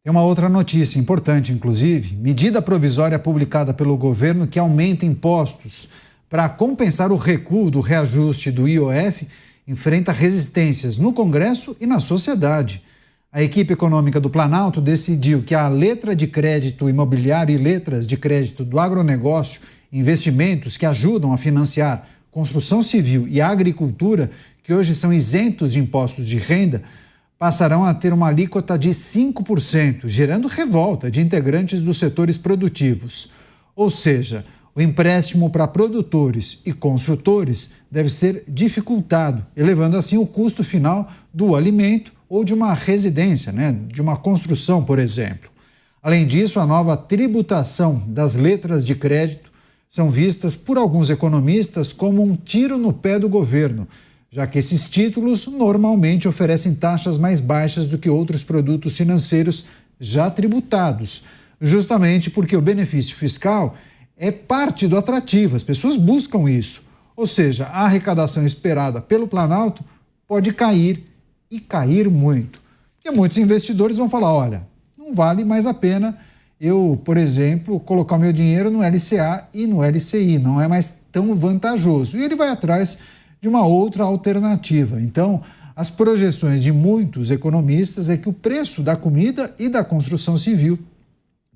Tem uma outra notícia importante, inclusive, medida provisória publicada pelo governo que aumenta impostos para compensar o recuo do reajuste do IOF enfrenta resistências no Congresso e na sociedade. A equipe econômica do Planalto decidiu que a letra de crédito imobiliário e letras de crédito do agronegócio, investimentos que ajudam a financiar construção civil e agricultura, que hoje são isentos de impostos de renda, passarão a ter uma alíquota de 5%, gerando revolta de integrantes dos setores produtivos. Ou seja, o empréstimo para produtores e construtores deve ser dificultado, elevando assim o custo final do alimento ou de uma residência, de uma construção, por exemplo. Além disso, a nova tributação das letras de crédito são vistas por alguns economistas como um tiro no pé do governo, já que esses títulos normalmente oferecem taxas mais baixas do que outros produtos financeiros já tributados, justamente porque o benefício fiscal é parte do atrativo, as pessoas buscam isso. Ou seja, a arrecadação esperada pelo Planalto pode cair e cair muito. Porque muitos investidores vão falar, olha, não vale mais a pena eu, por exemplo, colocar o meu dinheiro no LCA e no LCI, não é mais tão vantajoso. E ele vai atrás de uma outra alternativa. Então, as projeções de muitos economistas é que o preço da comida e da construção civil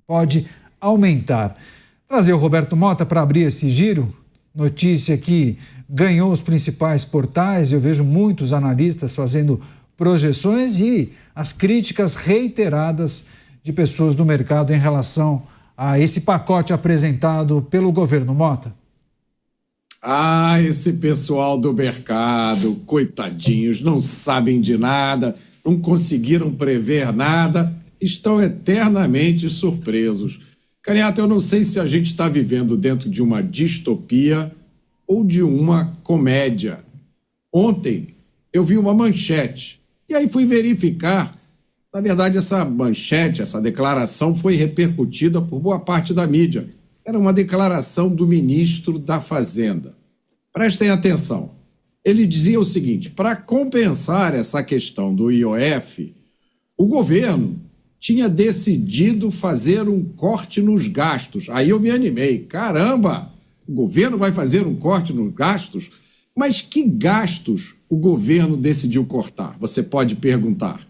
pode aumentar. Trazer o Roberto Mota para abrir esse giro, notícia que ganhou os principais portais, eu vejo muitos analistas fazendo projeções e as críticas reiteradas de pessoas do mercado em relação a esse pacote apresentado pelo governo. Mota. Esse pessoal do mercado, coitadinhos, não sabem de nada, não conseguiram prever nada, estão eternamente surpresos. Caniato, eu não sei se a gente está vivendo dentro de uma distopia ou de uma comédia. Ontem eu vi uma manchete e aí fui verificar. Na verdade, essa manchete, essa declaração foi repercutida por boa parte da mídia. Era uma declaração do ministro da Fazenda. Prestem atenção. Ele dizia o seguinte: para compensar essa questão do IOF, o governo tinha decidido fazer um corte nos gastos. Aí eu me animei. Caramba, o governo vai fazer um corte nos gastos? Mas que gastos o governo decidiu cortar? Você pode perguntar.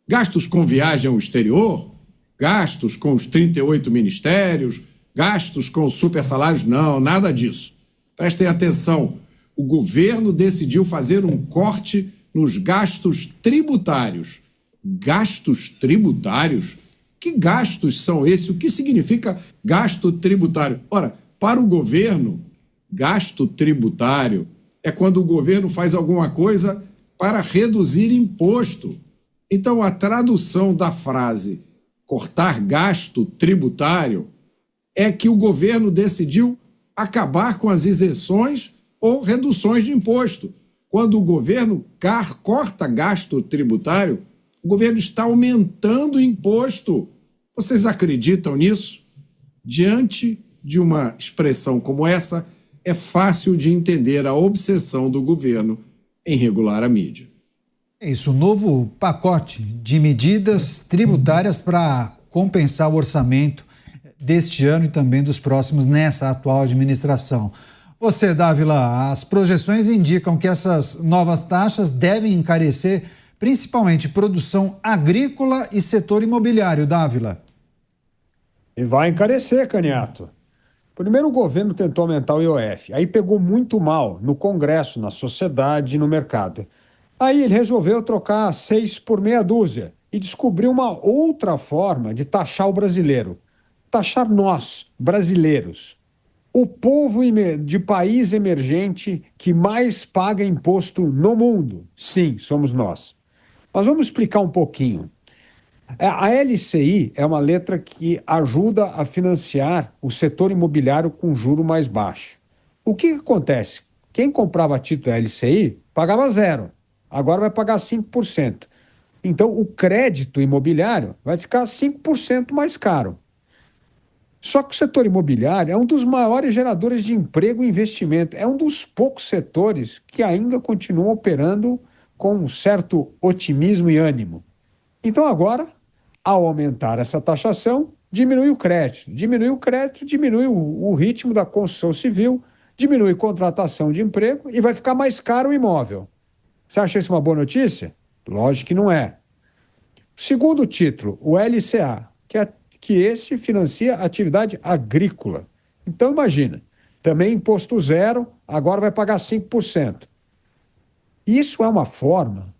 Gastos com viagem ao exterior? Gastos com os 38 ministérios? Gastos com super salários? Não, nada disso. Prestem atenção. O governo decidiu fazer um corte nos gastos tributários. Gastos tributários? Que gastos são esses? O que significa gasto tributário? Ora, para o governo, gasto tributário é quando o governo faz alguma coisa para reduzir imposto. Então, a tradução da frase cortar gasto tributário é que o governo decidiu acabar com as isenções ou reduções de imposto. Quando o governo corta gasto tributário, o governo está aumentando o imposto. Vocês acreditam nisso? Diante de uma expressão como essa, é fácil de entender a obsessão do governo em regular a mídia. É isso, o novo pacote de medidas tributárias para compensar o orçamento deste ano e também dos próximos nessa atual administração. Você, Dávila, as projeções indicam que essas novas taxas devem encarecer principalmente produção agrícola e setor imobiliário, Dávila. E vai encarecer, Caniato. Primeiro o governo tentou aumentar o IOF, aí pegou muito mal no Congresso, na sociedade e no mercado. Aí ele resolveu trocar 6 por meia dúzia e descobriu uma outra forma de taxar o brasileiro. Taxar nós, brasileiros. O povo de país emergente que mais paga imposto no mundo. Sim, somos nós. Mas vamos explicar um pouquinho. A LCI é uma letra que ajuda a financiar o setor imobiliário com juro mais baixo. O que acontece? Quem comprava título LCI pagava 0. Agora vai pagar 5%. Então, o crédito imobiliário vai ficar 5% mais caro. Só que o setor imobiliário é um dos maiores geradores de emprego e investimento. É um dos poucos setores que ainda continuam operando com um certo otimismo e ânimo. Então, agora, Ao aumentar essa taxação, diminui o crédito. Diminui o crédito, diminui o ritmo da construção civil, diminui contratação de emprego e vai ficar mais caro o imóvel. Você acha isso uma boa notícia? Lógico que não é. Segundo título, o LCA, que esse financia atividade agrícola. Então, imagina, também imposto zero, agora vai pagar 5%. Isso é uma forma.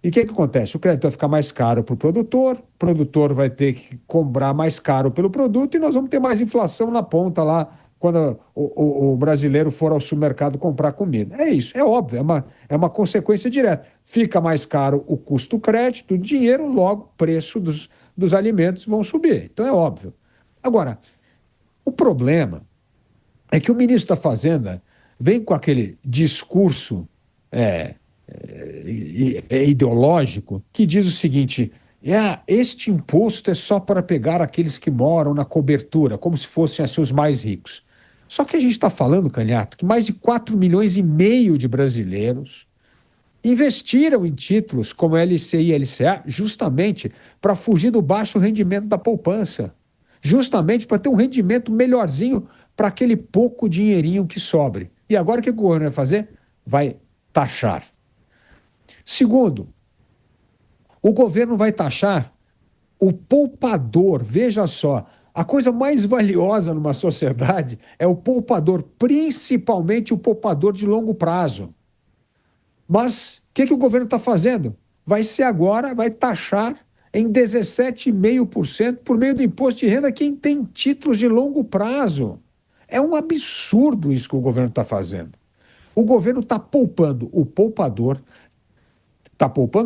E o que acontece? O crédito vai ficar mais caro para o produtor vai ter que cobrar mais caro pelo produto e nós vamos ter mais inflação na ponta lá quando o brasileiro for ao supermercado comprar comida. É isso, é óbvio, é uma consequência direta. Fica mais caro o custo do crédito, o dinheiro, logo o preço dos alimentos vão subir. Então é óbvio. Agora, o problema é que o ministro da Fazenda vem com aquele discurso ideológico que diz o seguinte: este imposto é só para pegar aqueles que moram na cobertura, como se fossem assim, os mais ricos. Só que a gente está falando, Canhato, que mais de 4,5 milhões de brasileiros investiram em títulos como LCI e LCA justamente para fugir do baixo rendimento da poupança, justamente para ter um rendimento melhorzinho para aquele pouco dinheirinho que sobre. E agora o que o governo vai fazer? Vai taxar. Segundo, o governo vai taxar o poupador. Veja só, a coisa mais valiosa numa sociedade é o poupador, principalmente o poupador de longo prazo. Mas o que o governo está fazendo? Vai taxar em 17,5% por meio do imposto de renda quem tem títulos de longo prazo. É um absurdo isso que o governo está fazendo. O governo está poupando o poupador,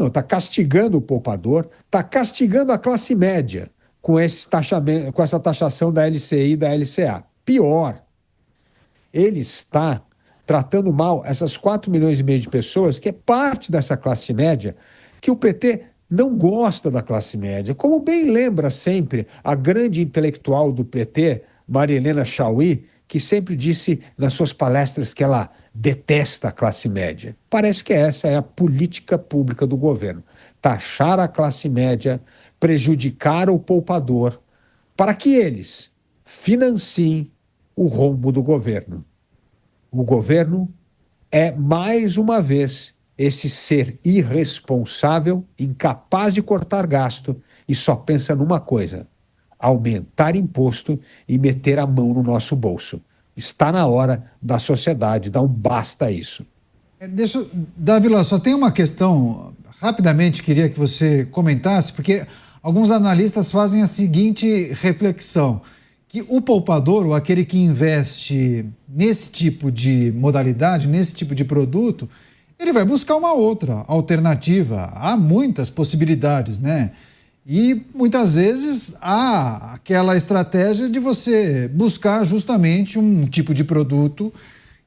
está castigando o poupador, está castigando a classe média com essa taxação da LCI e da LCA. Pior, ele está tratando mal essas 4,5 milhões de pessoas, que é parte dessa classe média, que o PT não gosta da classe média. Como bem lembra sempre a grande intelectual do PT, Maria Helena Chauí, que sempre disse nas suas palestras que ela detesta a classe média. Parece que essa é a política pública do governo. Taxar a classe média, prejudicar o poupador, para que eles financiem o rombo do governo. O governo é, mais uma vez, esse ser irresponsável, incapaz de cortar gasto e só pensa numa coisa: aumentar imposto e meter a mão no nosso bolso. Está na hora da sociedade dar um basta a isso. Dávila, só tem uma questão, rapidamente queria que você comentasse, porque alguns analistas fazem a seguinte reflexão, que o poupador, ou aquele que investe nesse tipo de modalidade, nesse tipo de produto, ele vai buscar uma outra alternativa. Há muitas possibilidades, né? E muitas vezes há aquela estratégia de você buscar justamente um tipo de produto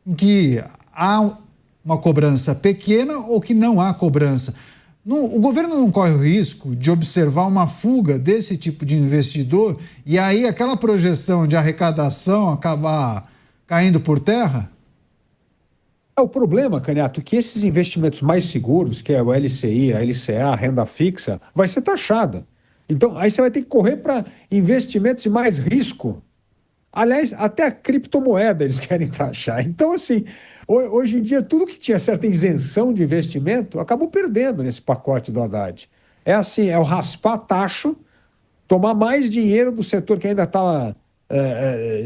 em que há uma cobrança pequena ou que não há cobrança. O governo não corre o risco de observar uma fuga desse tipo de investidor e aí aquela projeção de arrecadação acabar caindo por terra? O problema, Canhato, é que esses investimentos mais seguros, que é o LCI, a LCA, a renda fixa, vai ser taxada. Então, aí você vai ter que correr para investimentos de mais risco. Aliás, até a criptomoeda eles querem taxar. Então, assim, hoje em dia, tudo que tinha certa isenção de investimento acabou perdendo nesse pacote do Haddad. É assim, é o raspar taxa, tomar mais dinheiro do setor que ainda estava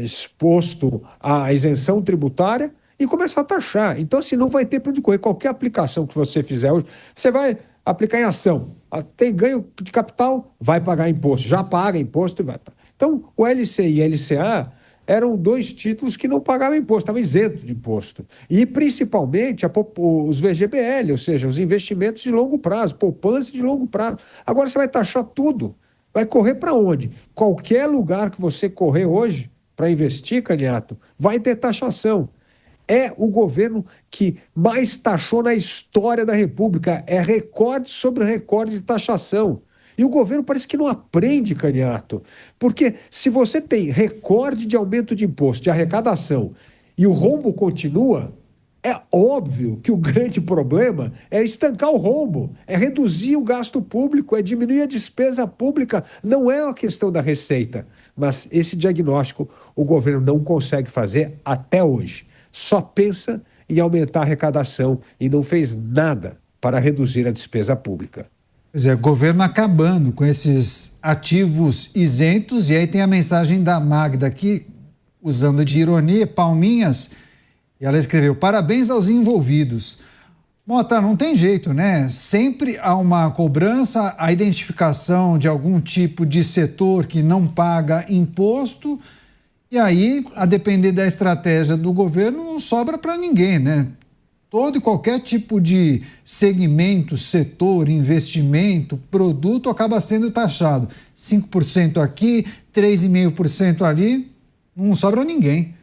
exposto à isenção tributária e começar a taxar. Então, assim, não vai ter para onde correr. Qualquer aplicação que você fizer hoje, você vai aplicar em ação. Tem ganho de capital, vai pagar imposto. Já paga imposto e vai. Então, o LCI e a LCA eram dois títulos que não pagavam imposto, estavam isentos de imposto. E, principalmente, os VGBL, ou seja, os investimentos de longo prazo, poupança de longo prazo. Agora você vai taxar tudo. Vai correr para onde? Qualquer lugar que você correr hoje para investir, Canhato, vai ter taxação. É o governo que mais taxou na história da República. É recorde sobre recorde de taxação. E o governo parece que não aprende, Canhato. Porque se você tem recorde de aumento de imposto, de arrecadação, e o rombo continua, É óbvio que o grande problema é estancar o rombo, é reduzir o gasto público, é diminuir a despesa pública. Não é uma questão da receita. Mas esse diagnóstico o governo não consegue fazer até hoje. Só pensa em aumentar a arrecadação e não fez nada para reduzir a despesa pública. Pois é, governo acabando com esses ativos isentos. E aí tem a mensagem da Magda aqui, usando de ironia, palminhas. E ela escreveu: parabéns aos envolvidos. Mota, não tem jeito, né? Sempre há uma cobrança, a identificação de algum tipo de setor que não paga imposto. E aí, a depender da estratégia do governo, não sobra para ninguém, né? Todo e qualquer tipo de segmento, setor, investimento, produto acaba sendo taxado. 5% aqui, 3,5% ali, não sobra ninguém.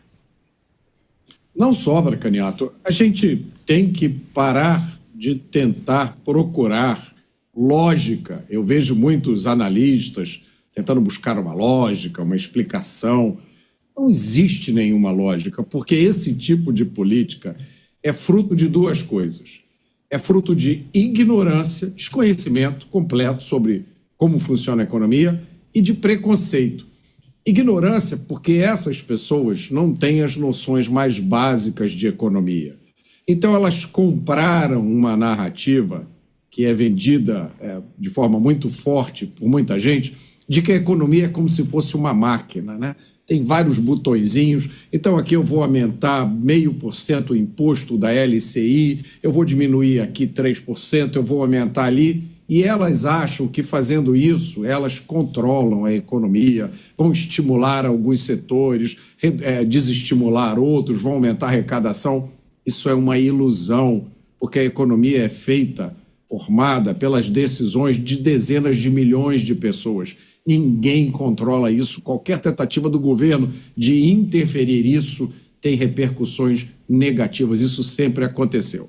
Não sobra, Caniato. A gente tem que parar de tentar procurar lógica. Eu vejo muitos analistas tentando buscar uma lógica, uma explicação. Não existe nenhuma lógica, porque esse tipo de política é fruto de duas coisas. É fruto de ignorância, desconhecimento completo sobre como funciona a economia e de preconceito. Ignorância porque essas pessoas não têm as noções mais básicas de economia. Então elas compraram uma narrativa que é vendida de forma muito forte por muita gente, de que a economia é como se fosse uma máquina, né? Tem vários botõezinhos, então aqui eu vou aumentar 0,5% o imposto da LCI, eu vou diminuir aqui 3%, eu vou aumentar ali, e elas acham que fazendo isso, elas controlam a economia, vão estimular alguns setores, desestimular outros, vão aumentar a arrecadação. Isso é uma ilusão, porque a economia é feita, formada pelas decisões de dezenas de milhões de pessoas. Ninguém controla isso. Qualquer tentativa do governo de interferir isso tem repercussões negativas. Isso sempre aconteceu.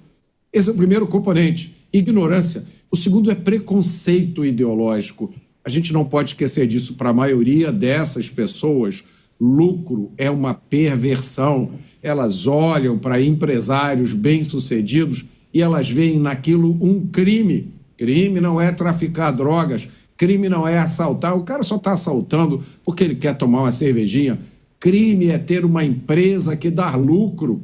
Esse é o primeiro componente, ignorância. O segundo é preconceito ideológico. A gente não pode esquecer disso. Para a maioria dessas pessoas, lucro é uma perversão. Elas olham para empresários bem-sucedidos e elas veem naquilo um crime. Crime não é traficar drogas. Crime não é assaltar, o cara só está assaltando porque ele quer tomar uma cervejinha. Crime é ter uma empresa que dá lucro,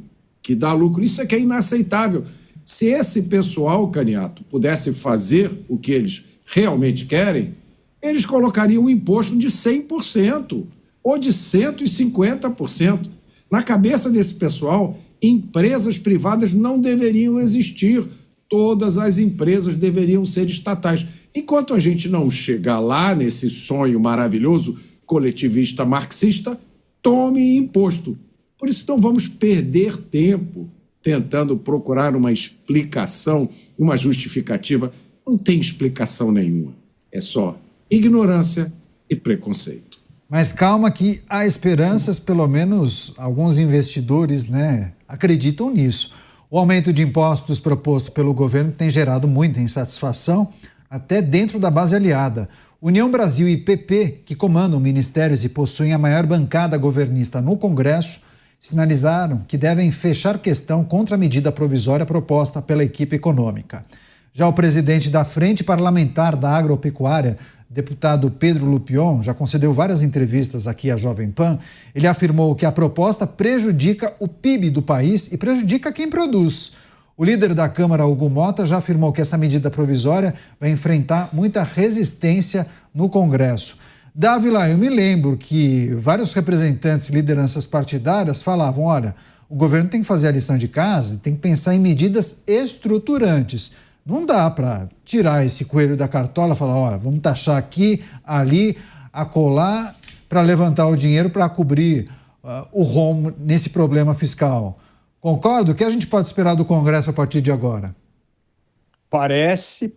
Isso é que é inaceitável. Se esse pessoal, Caniato, pudesse fazer o que eles realmente querem, eles colocariam um imposto de 100% ou de 150%. Na cabeça desse pessoal, empresas privadas não deveriam existir. Todas as empresas deveriam ser estatais. Enquanto a gente não chegar lá nesse sonho maravilhoso coletivista marxista, tome imposto. Por isso não vamos perder tempo tentando procurar uma explicação, uma justificativa. Não tem explicação nenhuma. É só ignorância e preconceito. Mas calma que há esperanças, pelo menos alguns investidores, né, acreditam nisso. O aumento de impostos proposto pelo governo tem gerado muita insatisfação, até dentro da base aliada. União Brasil e PP, que comandam ministérios e possuem a maior bancada governista no Congresso, sinalizaram que devem fechar questão contra a medida provisória proposta pela equipe econômica. Já o presidente da Frente Parlamentar da Agropecuária, deputado Pedro Lupion, já concedeu várias entrevistas aqui à Jovem Pan. Ele afirmou que a proposta prejudica o PIB do país e prejudica quem produz. O líder da Câmara, Hugo Mota, já afirmou que essa medida provisória vai enfrentar muita resistência no Congresso. Dávila, eu me lembro que vários representantes e lideranças partidárias falavam: olha, o governo tem que fazer a lição de casa, tem que pensar em medidas estruturantes. Não dá para tirar esse coelho da cartola e falar: olha, vamos taxar aqui, ali, acolá, para levantar o dinheiro para cobrir o rombo nesse problema fiscal. Concordo? O que a gente pode esperar do Congresso a partir de agora? Parece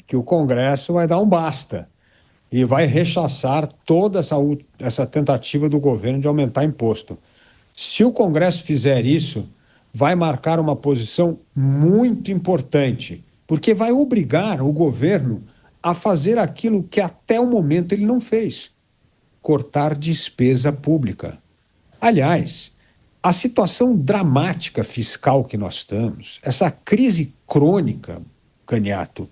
que o Congresso vai dar um basta e vai rechaçar toda essa tentativa do governo de aumentar imposto. Se o Congresso fizer isso, vai marcar uma posição muito importante, porque vai obrigar o governo a fazer aquilo que até o momento ele não fez: cortar despesa pública. Aliás, A situação dramática fiscal que nós estamos, essa crise crônica, Caniato,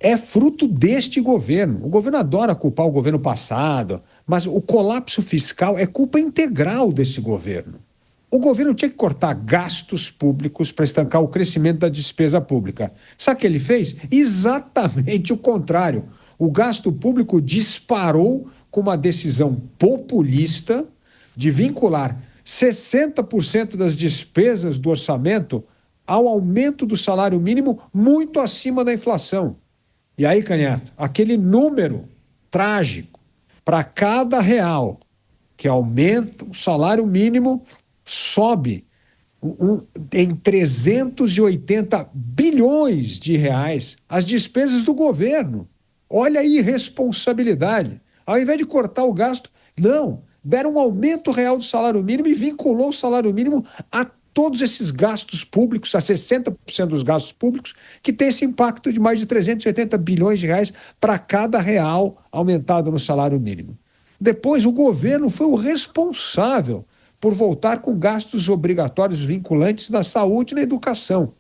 é fruto deste governo. O governo adora culpar o governo passado, mas o colapso fiscal é culpa integral desse governo. O governo tinha que cortar gastos públicos para estancar o crescimento da despesa pública. Sabe o que ele fez? Exatamente o contrário. O gasto público disparou com uma decisão populista de vincular 60% das despesas do orçamento ao aumento do salário mínimo muito acima da inflação. E aí, Caniato, aquele número trágico, para cada real que aumenta o salário mínimo, sobe em 380 bilhões de reais as despesas do governo. Olha a irresponsabilidade. Ao invés de cortar o gasto, não, deram um aumento real do salário mínimo e vinculou o salário mínimo a todos esses gastos públicos, a 60% dos gastos públicos, que tem esse impacto de mais de 380 bilhões de reais para cada real aumentado no salário mínimo. Depois, o governo foi o responsável por voltar com gastos obrigatórios vinculantes na saúde e na educação.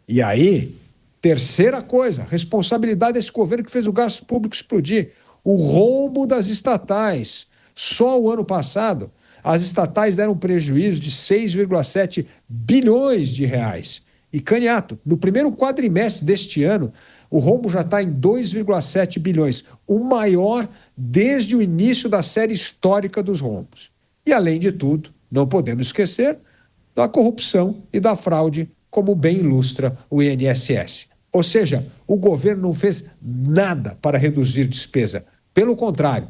E aí, terceira coisa, responsabilidade desse governo que fez o gasto público explodir, o rombo das estatais. Só o ano passado, as estatais deram um prejuízo de 6,7 bilhões de reais. E, Caniato, no primeiro quadrimestre deste ano, o rombo já está em 2,7 bilhões, o maior desde o início da série histórica dos rombos. E, além de tudo, não podemos esquecer da corrupção e da fraude, como bem ilustra o INSS. Ou seja, o governo não fez nada para reduzir despesa. Pelo contrário,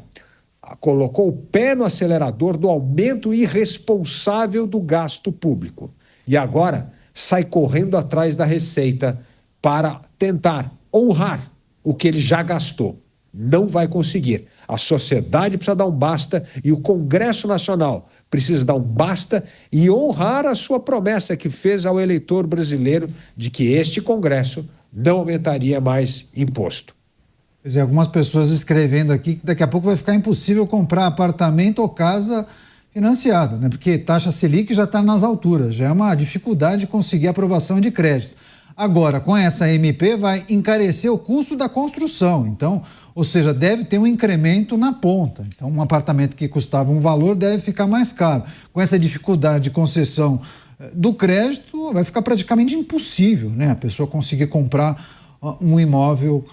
colocou o pé no acelerador do aumento irresponsável do gasto público. E agora sai correndo atrás da receita para tentar honrar o que ele já gastou. Não vai conseguir. A sociedade precisa dar um basta e o Congresso Nacional precisa dar um basta e honrar a sua promessa que fez ao eleitor brasileiro de que este Congresso não aumentaria mais imposto. Pois é, algumas pessoas escrevendo aqui que daqui a pouco vai ficar impossível comprar apartamento ou casa financiada, né? Porque taxa Selic já está nas alturas, já é uma dificuldade conseguir aprovação de crédito. Agora, com essa MP, vai encarecer o custo da construção. Então, ou seja, deve ter um incremento na ponta. Então, um apartamento que custava um valor deve ficar mais caro. Com essa dificuldade de concessão do crédito, vai ficar praticamente impossível, né? A pessoa conseguir comprar um imóvel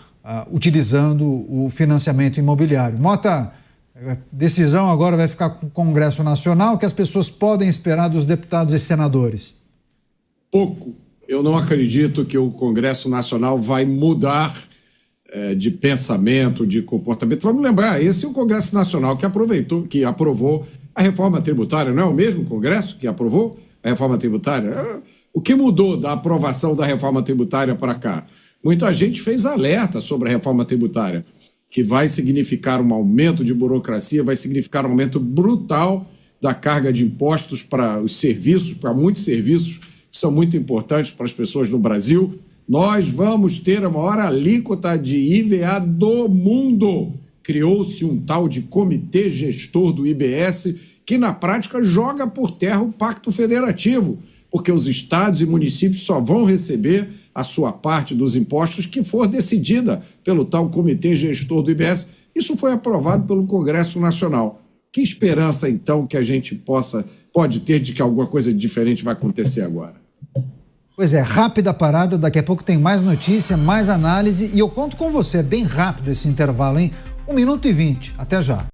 utilizando o financiamento imobiliário. Mota, a decisão agora vai ficar com o Congresso Nacional. O que as pessoas podem esperar dos deputados e senadores? Pouco. Eu não acredito que o Congresso Nacional vai mudar de pensamento, de comportamento. Vamos lembrar, esse é o Congresso Nacional que aprovou a reforma tributária, não é o mesmo Congresso que aprovou a reforma tributária? O que mudou da aprovação da reforma tributária para cá? Muita gente fez alerta sobre a reforma tributária, que vai significar um aumento de burocracia, vai significar um aumento brutal da carga de impostos para os serviços, para muitos serviços que são muito importantes para as pessoas no Brasil. Nós vamos ter a maior alíquota de IVA do mundo. Criou-se um tal de comitê gestor do IBS que, na prática, joga por terra o Pacto Federativo, porque os estados e municípios só vão receber a sua parte dos impostos que for decidida pelo tal comitê gestor do IBS. Isso foi aprovado pelo Congresso Nacional. Que esperança, então, que a gente pode ter de que alguma coisa diferente vai acontecer agora? Pois é, rápida parada, daqui a pouco tem mais notícia, mais análise e eu conto com você, é bem rápido esse intervalo, hein? 1 minuto e 20, até já.